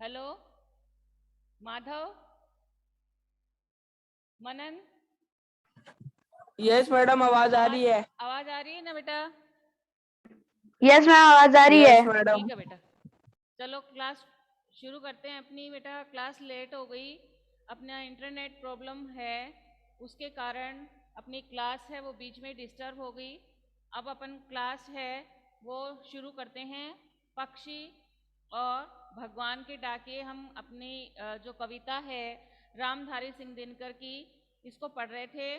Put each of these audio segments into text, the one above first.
Hello. Madhav. मनन। Yes madam, आवाज आ आवाज रही है। आवाज आ रही है ना बेटा? यस मैम, आवाज आ रही है। Yes madam. ठीक है बेटा। चलो क्लास शुरू करते हैं अपनी। बेटा क्लास लेट हो गई, अपना इंटरनेट प्रॉब्लम है, उसके कारण अपनी क्लास है वो बीच में डिस्टर्ब हो गई। अब अपन क्लास है वो शुरू करते हैं। पक्षी और भगवान के डाके, हम अपनी जो कविता है रामधारी सिंह दिनकर की, इसको पढ़ रहे थे।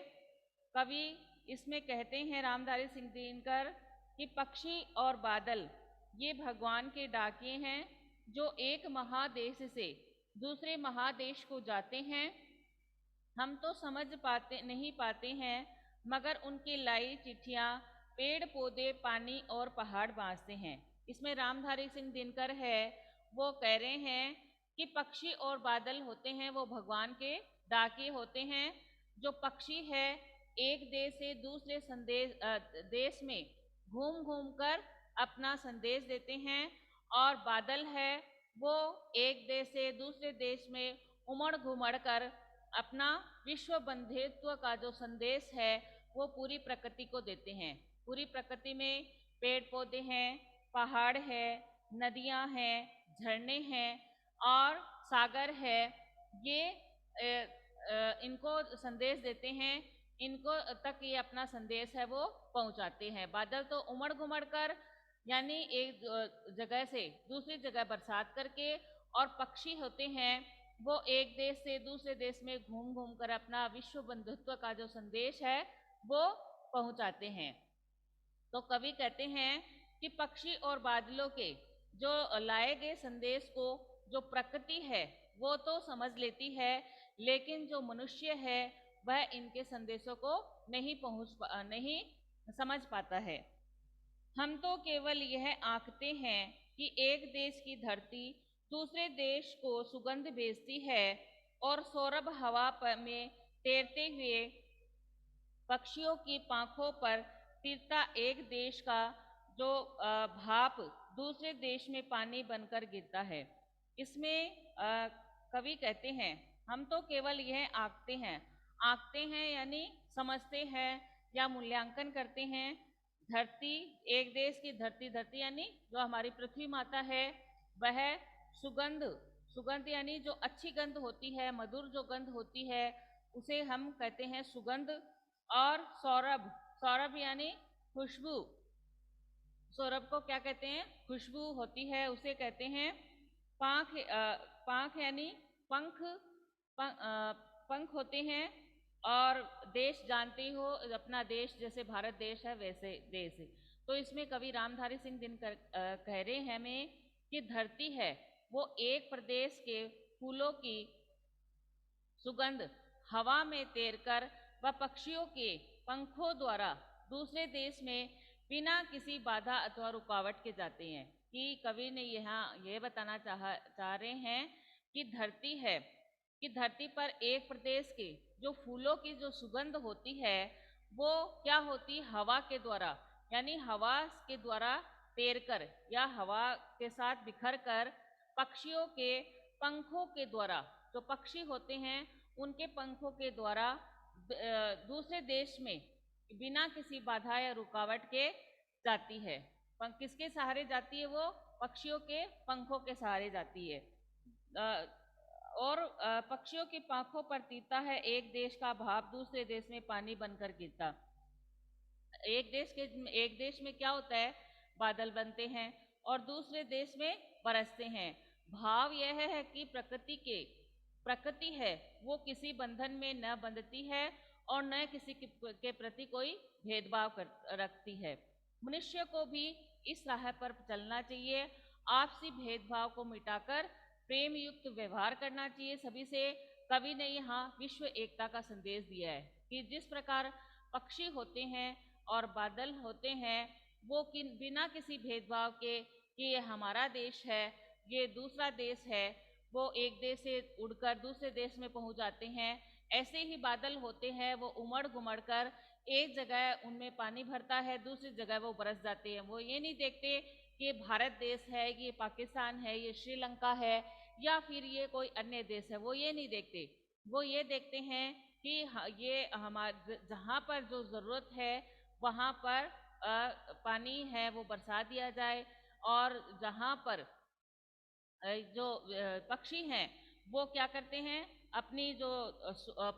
कवि इसमें कहते हैं रामधारी सिंह दिनकर कि पक्षी और बादल ये भगवान के डाके हैं, जो एक महादेश से दूसरे महादेश को जाते हैं। हम तो समझ पाते नहीं पाते हैं, मगर उनकी लाई चिट्ठियाँ पेड़ पौधे पानी और पहाड़ बांसते हैं। इसमें रामधारी सिंह दिनकर है वो कह रहे हैं कि पक्षी और बादल होते हैं वो भगवान के डाके होते हैं। जो पक्षी है एक देश से दूसरे देश में घूम घूम कर अपना संदेश देते हैं, और बादल है वो एक देश से दूसरे देश में उमड़ घुमड़ कर अपना विश्व बंधुत्व का जो संदेश है वो पूरी प्रकृति को देते हैं। पूरी प्रकृति में पेड़ पौधे हैं, पहाड़ है, नदियां हैं, झरने हैं और सागर है। ये इनको संदेश देते हैं, इनको तक ये अपना संदेश है वो पहुंचाते हैं। बादल तो उमड़ घुमड़ कर यानी एक जगह से दूसरी जगह बरसात करके, और पक्षी होते हैं वो एक देश से दूसरे देश में घूम घूम कर अपना विश्व बंधुत्व का जो संदेश है वो पहुंचाते हैं। तो कवि कहते हैं कि पक्षी और बादलों के जो लाए गए संदेश को जो प्रकृति है वो तो समझ लेती है, लेकिन जो मनुष्य है वह इनके संदेशों को नहीं समझ पाता है। हम तो केवल यह आंकते हैं कि एक देश की धरती दूसरे देश को सुगंध भेजती है, और सौरभ हवा में तैरते हुए पक्षियों की पांखों पर तीरता एक देश का जो भाप दूसरे देश में पानी बनकर गिरता है। इसमें कवि कहते हैं हम तो केवल यह आंकते हैं यानी समझते हैं या मूल्यांकन करते हैं। धरती, एक देश की धरती, धरती यानी जो हमारी पृथ्वी माता है, वह सुगंध, सुगंध यानी जो अच्छी गंध होती है, मधुर जो गंध होती है उसे हम कहते हैं सुगंध। और सौरभ, सौरभ यानी खुशबू, सौरभ को क्या कहते हैं? खुशबू होती है, उसे कहते हैं पांख। पांख यानी पंख, पंख होते हैं। और देश जानते हो, अपना देश जैसे भारत देश है वैसे देश। तो इसमें कवि रामधारी सिंह दिनकर कह रहे हैं हमें कि धरती है वो एक प्रदेश के फूलों की सुगंध हवा में तैरकर व पक्षियों के पंखों द्वारा दूसरे देश में बिना किसी बाधा अथवा रुकावट के जाते हैं। कि कवि ने यहाँ ये बताना चाह रहे हैं कि धरती है, कि धरती पर एक प्रदेश के जो फूलों की जो सुगंध होती है वो क्या होती? हवा के द्वारा, यानी हवा के द्वारा तैरकर या हवा के साथ बिखर कर पक्षियों के पंखों के द्वारा, जो पक्षी होते हैं उनके पंखों के द्वारा दूसरे देश में बिना किसी बाधा या रुकावट के जाती है। किसके सहारे जाती है? वो पक्षियों के पंखों के सहारे जाती है। और पक्षियों की पंखों पर तीरता है एक देश का भाप दूसरे देश में पानी बनकर गिरता। एक देश में क्या होता है? बादल बनते हैं और दूसरे देश में बरसते हैं। भाव यह है कि प्रकृति है वो किसी बंधन में न बंधती है और न किसी के प्रति कोई भेदभाव रखती है। मनुष्य को भी इस राह पर चलना चाहिए, आपसी भेदभाव को मिटाकर प्रेम युक्त व्यवहार करना चाहिए सभी से। कवि ने यहाँ विश्व एकता का संदेश दिया है कि जिस प्रकार पक्षी होते हैं और बादल होते हैं वो बिना किसी भेदभाव के कि ये हमारा देश है, ये दूसरा देश है, वो एक देश से उड़कर दूसरे देश में पहुंच जाते हैं। ऐसे ही बादल होते हैं, वो उमड़ घुमड़ कर एक जगह उनमें पानी भरता है, दूसरी जगह वो बरस जाते हैं। वो ये नहीं देखते कि ये भारत देश है, ये पाकिस्तान है, ये श्रीलंका है, या फिर ये कोई अन्य देश है, वो ये नहीं देखते। वो ये देखते हैं कि ये हमारे जहाँ पर जो ज़रूरत है वहाँ पर पानी है वो बरसा दिया जाए, और जहाँ पर जो पक्षी हैं वो क्या करते हैं, अपनी जो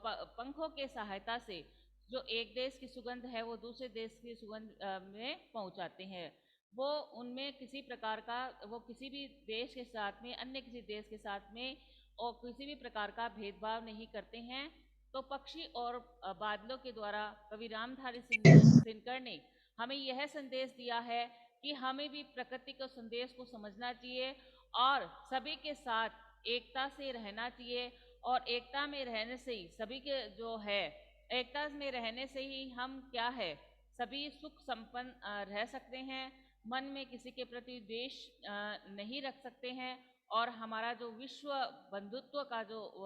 पंखों के सहायता से जो एक देश की सुगंध है वो दूसरे देश की सुगंध में पहुंचाते हैं। वो उनमें किसी प्रकार का, वो किसी भी देश के साथ में, अन्य किसी देश के साथ में और किसी भी प्रकार का भेदभाव नहीं करते हैं। तो पक्षी और बादलों के द्वारा कवि रामधारी सिंहकर ने हमें यह संदेश दिया है कि हमें भी प्रकृति के संदेश को समझना चाहिए और सभी के साथ एकता से रहना चाहिए। और एकता में रहने से ही सभी के जो है, एकता में रहने से ही हम क्या है, सभी सुख संपन्न रह सकते हैं, मन में किसी के प्रति द्वेष नहीं रख सकते हैं, और हमारा जो विश्व बंधुत्व का जो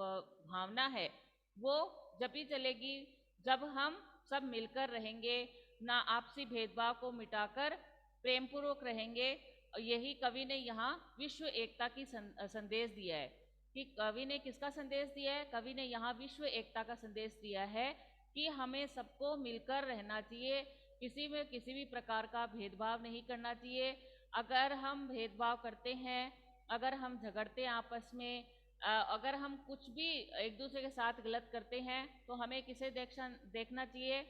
भावना है वो जब भी चलेगी जब हम सब मिलकर रहेंगे, ना आपसी भेदभाव को मिटाकर प्रेम पूर्वक रहेंगे। यही कवि ने यहाँ विश्व एकता की संदेश दिया है। कि कवि ने किसका संदेश दिया है? कवि ने यहाँ विश्व एकता का संदेश दिया है कि हमें सबको मिलकर रहना चाहिए, किसी में किसी भी प्रकार का भेदभाव नहीं करना चाहिए। अगर हम भेदभाव करते हैं, अगर हम झगड़ते हैं आपस में, अगर हम कुछ भी एक दूसरे के साथ गलत करते हैं, तो हमें किसे देखना चाहिए?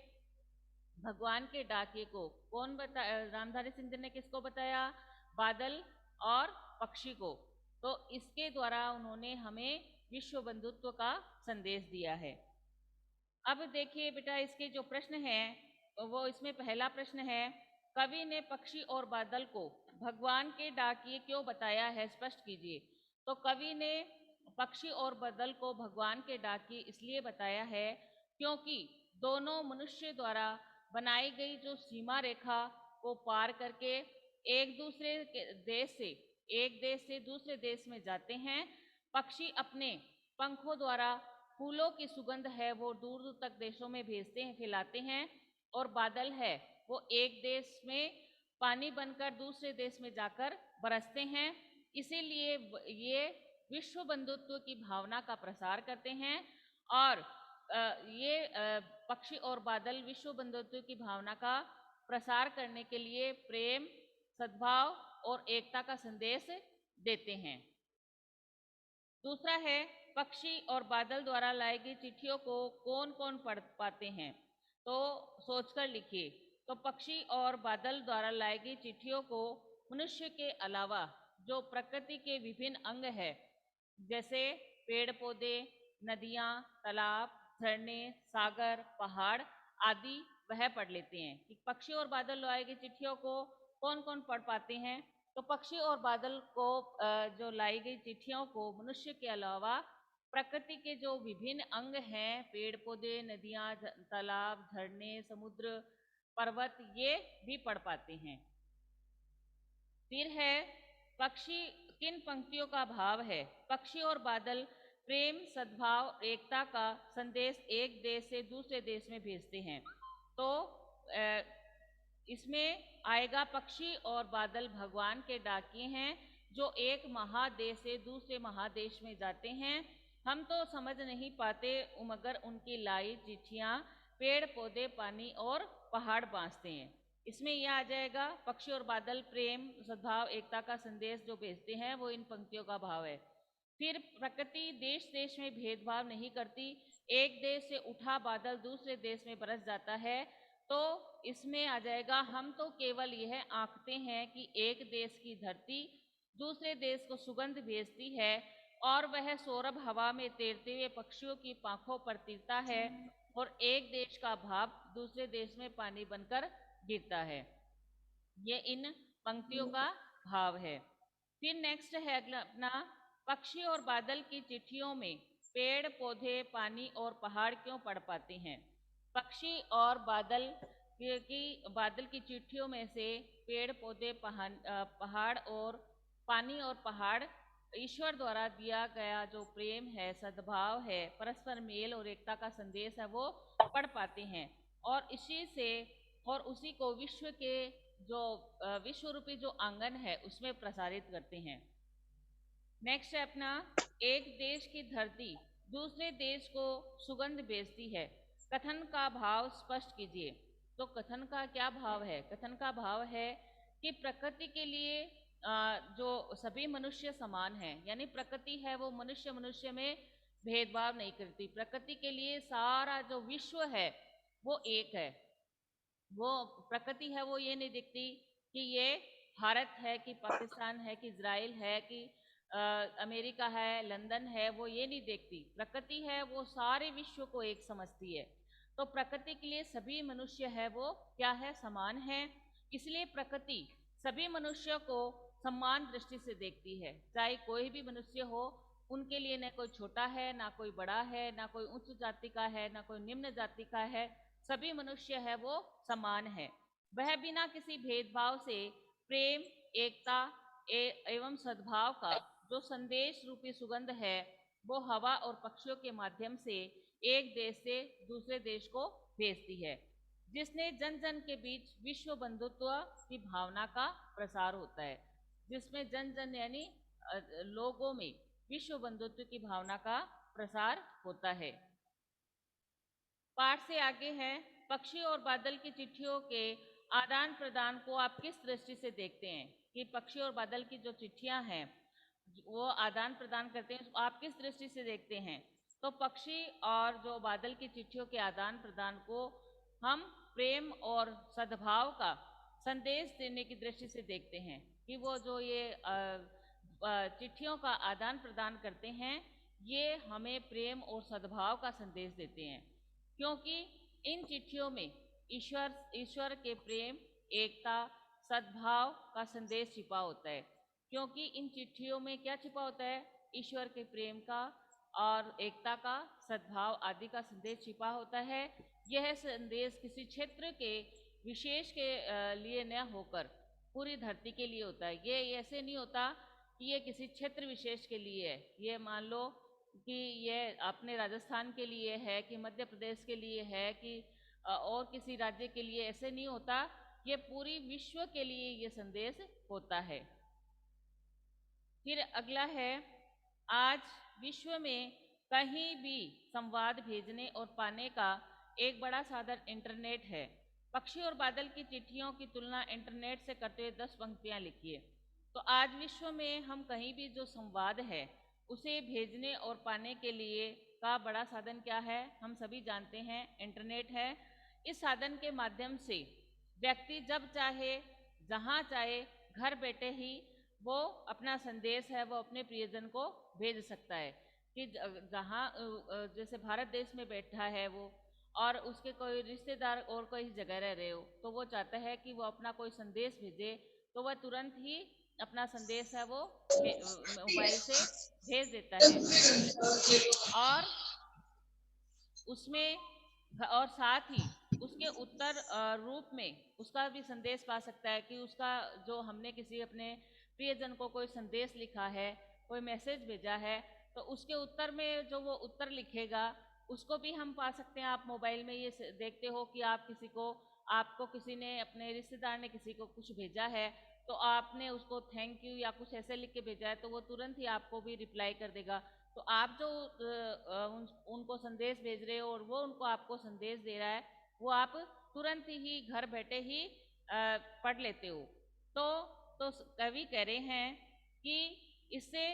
भगवान के डाकिए को। कौन रामधारी सिंह ने किसको बताया? बादल और पक्षी को। तो इसके द्वारा उन्होंने हमें विश्व बंधुत्व का संदेश दिया है। अब देखिए बेटा, इसके जो प्रश्न हैं वो, इसमें पहला प्रश्न है, कवि ने पक्षी और बादल को भगवान के डाकिए क्यों बताया है, स्पष्ट कीजिए। तो कवि ने पक्षी और बादल को भगवान के डाकिए इसलिए बताया है क्योंकि दोनों मनुष्य द्वारा बनाई गई जो सीमा रेखा को पार करके एक दूसरे के देश से, एक देश से दूसरे देश में जाते हैं। पक्षी अपने पंखों द्वारा फूलों की सुगंध है वो दूर दूर तक देशों में भेजते हैं, फैलाते हैं। और बादल है वो एक देश में पानी बनकर दूसरे देश में जाकर बरसते हैं। इसीलिए ये विश्व बंधुत्व की भावना का प्रसार करते हैं। और ये पक्षी और बादल विश्व बंधुत्व की भावना का प्रसार करने के लिए प्रेम, सद्भाव और एकता का संदेश देते हैं। दूसरा है, पक्षी और बादल द्वारा लाई गई चिट्ठियों को कौन कौन पढ़ पाते हैं? तो सोचकर लिखिए। तो पक्षी और बादल द्वारा लाई गई चिट्ठियों को मनुष्य के अलावा जो प्रकृति के विभिन्न अंग है, जैसे पेड़ पौधे, नदियाँ, तालाब, झरने, सागर, पहाड़ आदि, वह पढ़ लेते हैं। कि पक्षी और बादल लाई गई चिट्ठियों को कौन कौन पढ़ पाते हैं? तो पक्षी और बादल को जो लाई गई चिट्ठियों को मनुष्य के अलावा प्रकृति के जो विभिन्न अंग हैं, पेड़ पौधे, नदियाँ, तालाब, झरने, समुद्र, पर्वत, ये भी पढ़ पाते हैं। फिर है, पक्षी किन पंक्तियों का भाव है? पक्षी और बादल प्रेम, सद्भाव, एकता का संदेश एक देश से दूसरे देश में भेजते हैं। तो इसमें आएगा, पक्षी और बादल भगवान के डाकिए हैं जो एक महादेश से दूसरे महादेश में जाते हैं। हम तो समझ नहीं पाते मगर उनकी लाई चिट्ठियाँ पेड़ पौधे, पानी और पहाड़ बांसते हैं। इसमें यह आ जाएगा, पक्षी और बादल प्रेम, सद्भाव, एकता का संदेश जो भेजते हैं वो इन पंक्तियों का भाव है। फिर प्रकृति देश देश में भेदभाव नहीं करती, एक देश से उठा बादल दूसरे देश में बरस जाता है। तो इसमें आ जाएगा, हम तो केवल यह आंकते हैं कि एक देश की धरती दूसरे देश को सुगंध भेजती है और वह सौरभ हवा में तैरते हुए पक्षियों की पांखों पर तिरता है और एक देश का भाप दूसरे देश में पानी बनकर गिरता है। ये इन पंक्तियों का भाव है। फिर नेक्स्ट है अगला अपना, पक्षी और बादल की चिट्ठियों में पेड़ पौधे, पानी और पहाड़ क्यों पढ़ पाते हैं? पक्षी और बादल की चिट्ठियों में से पेड़ पौधे, पहाड़ और पानी और पहाड़ ईश्वर द्वारा दिया गया जो प्रेम है, सद्भाव है, परस्पर मेल और एकता का संदेश है वो पढ़ पाते हैं। और इसी से और उसी को विश्व के जो विश्व रूपी जो आंगन है उसमें प्रसारित करते हैं। नेक्स्ट है अपना, एक देश की धरती दूसरे देश को सुगंध भेजती है, कथन का भाव स्पष्ट कीजिए। तो कथन का क्या भाव है? कथन का भाव है कि प्रकृति के लिए जो सभी मनुष्य समान हैं, यानी प्रकृति है वो मनुष्य मनुष्य में भेदभाव नहीं करती। प्रकृति के लिए सारा जो विश्व है वो एक है। वो प्रकृति है वो ये नहीं दिखती कि ये भारत है कि पाकिस्तान है कि इजराइल है कि अमेरिका है, लंदन है, वो ये नहीं देखती। प्रकृति है वो सारे विश्व को एक समझती है। तो प्रकृति के लिए सभी मनुष्य है वो क्या है? समान है। इसलिए प्रकृति सभी मनुष्यों को समान दृष्टि से देखती है, चाहे कोई भी मनुष्य हो। उनके लिए न कोई छोटा है, ना कोई बड़ा है, ना कोई उच्च जाति का है, ना कोई निम्न जाति का है। सभी मनुष्य है वो समान है। वह बिना किसी भेदभाव से प्रेम, एकता एवं सद्भाव का जो संदेश रूपी सुगंध है वो हवा और पक्षियों के माध्यम से एक देश से दूसरे देश को भेजती है, जिसने जन जन के बीच विश्व बंधुत्व की भावना का प्रसार होता है। जिसमें जन जन यानी लोगों में विश्व बंधुत्व की भावना का प्रसार होता है। पाठ से आगे है, पक्षी और बादल की चिट्ठियों के आदान प्रदान को आप किस दृष्टि से देखते हैं? कि पक्षी और बादल की जो चिट्ठियां हैं वो आदान प्रदान करते हैं, आप किस दृष्टि से देखते हैं? तो पक्षी और जो बादल की चिट्ठियों के आदान प्रदान को हम प्रेम और सद्भाव का संदेश देने की दृष्टि से देखते हैं कि वो जो ये चिट्ठियों का आदान प्रदान करते हैं ये हमें प्रेम और सद्भाव का संदेश देते हैं, क्योंकि इन चिट्ठियों में ईश्वर के प्रेम, एकता, सद्भाव का संदेश छिपा होता है। क्योंकि इन चिट्ठियों में क्या छिपा होता है? ईश्वर के प्रेम का और एकता का, सद्भाव आदि का संदेश छिपा होता है। यह संदेश किसी क्षेत्र के विशेष के लिए न होकर पूरी धरती के लिए होता है। ये ऐसे नहीं होता कि ये किसी क्षेत्र विशेष के लिए है। ये मान लो कि ये अपने राजस्थान के लिए है कि मध्य प्रदेश के लिए है कि और किसी राज्य के लिए, ऐसे नहीं होता। ये पूरी विश्व के लिए ये संदेश होता है। फिर अगला है, आज विश्व में कहीं भी संवाद भेजने और पाने का एक बड़ा साधन इंटरनेट है। पक्षी और बादल की चिट्ठियों की तुलना इंटरनेट से करते हुए 10 पंक्तियां लिखिए। तो आज विश्व में हम कहीं भी जो संवाद है उसे भेजने और पाने के लिए का बड़ा साधन क्या है? हम सभी जानते हैं, इंटरनेट है। इस साधन के माध्यम से व्यक्ति जब चाहे, जहाँ चाहे, घर बैठे ही वो अपना संदेश है वो अपने प्रियजन को भेज सकता है। कि जहाँ जैसे भारत देश में बैठा है वो, और उसके कोई रिश्तेदार और कोई जगह रह रहे हो, तो वो चाहता है कि वो अपना कोई संदेश भेजे, तो वह तुरंत ही अपना संदेश है वो मोबाइल से भेज देता है। और उसमें और साथ ही उसके उत्तर रूप में उसका भी संदेश पा सकता है कि उसका जो हमने किसी अपने प्रियजन को कोई संदेश लिखा है, कोई मैसेज भेजा है, तो उसके उत्तर में जो वो उत्तर लिखेगा उसको भी हम पा सकते हैं। आप मोबाइल में ये देखते हो कि आप किसी को, आपको किसी ने, अपने रिश्तेदार ने किसी को कुछ भेजा है, तो आपने उसको थैंक यू या कुछ ऐसे लिख के भेजा है, तो वो तुरंत ही आपको भी रिप्लाई कर देगा। तो आप जो उनको संदेश भेज रहे हो और वो उनको आपको संदेश दे रहा है, वो आप तुरंत ही घर बैठे ही पढ़ लेते हो। तो कवि कह रहे हैं कि इससे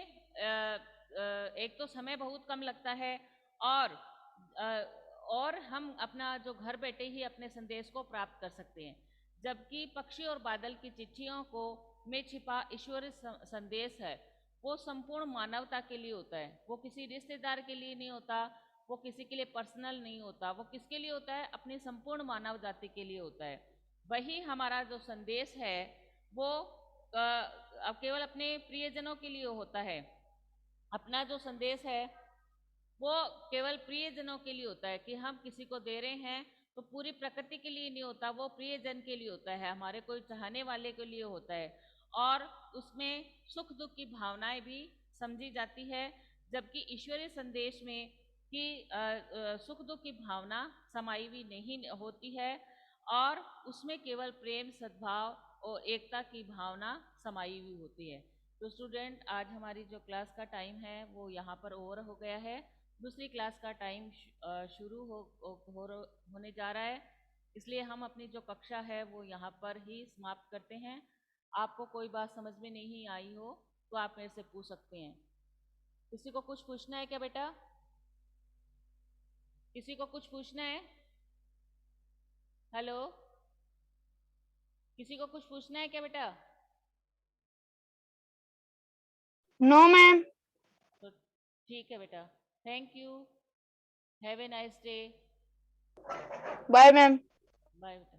एक तो समय बहुत कम लगता है, और और हम अपना जो घर बैठे ही अपने संदेश को प्राप्त कर सकते हैं। जबकि पक्षी और बादल की चिट्ठियों को में छिपा ईश्वरीय संदेश है वो संपूर्ण मानवता के लिए होता है। वो किसी रिश्तेदार के लिए नहीं होता, वो किसी के लिए पर्सनल नहीं होता, वो किसके लिए होता है? अपनी संपूर्ण मानव जाति के लिए होता है। वही हमारा जो संदेश है वो अब केवल अपने प्रियजनों के लिए होता है। अपना जो संदेश है वो केवल प्रियजनों के लिए होता है कि हम किसी को दे रहे हैं, तो पूरी प्रकृति के लिए नहीं होता, वो प्रियजन के लिए होता है, हमारे कोई चाहने वाले के लिए होता है। और उसमें सुख दुख की भावनाएं भी समझी जाती है। जबकि ईश्वरीय संदेश में कि सुख दुख की भावना समाई हुई नहीं होती है, और उसमें केवल प्रेम, सद्भाव और एकता की भावना समाई हुई होती है। तो स्टूडेंट, आज हमारी जो क्लास का टाइम है वो यहाँ पर ओवर हो गया है। दूसरी क्लास का टाइम शुरू होने जा रहा है, इसलिए हम अपनी जो कक्षा है वो यहाँ पर ही समाप्त करते हैं। आपको कोई बात समझ में नहीं आई हो तो आप मेरे से पूछ सकते हैं। किसी को कुछ पूछना है क्या बेटा? किसी को कुछ पूछना है? हेलो, किसी को कुछ पूछना है क्या बेटा? No ma'am. तो ठीक है बेटा, thank you, have a nice day, bye ma'am. Bye बेटा।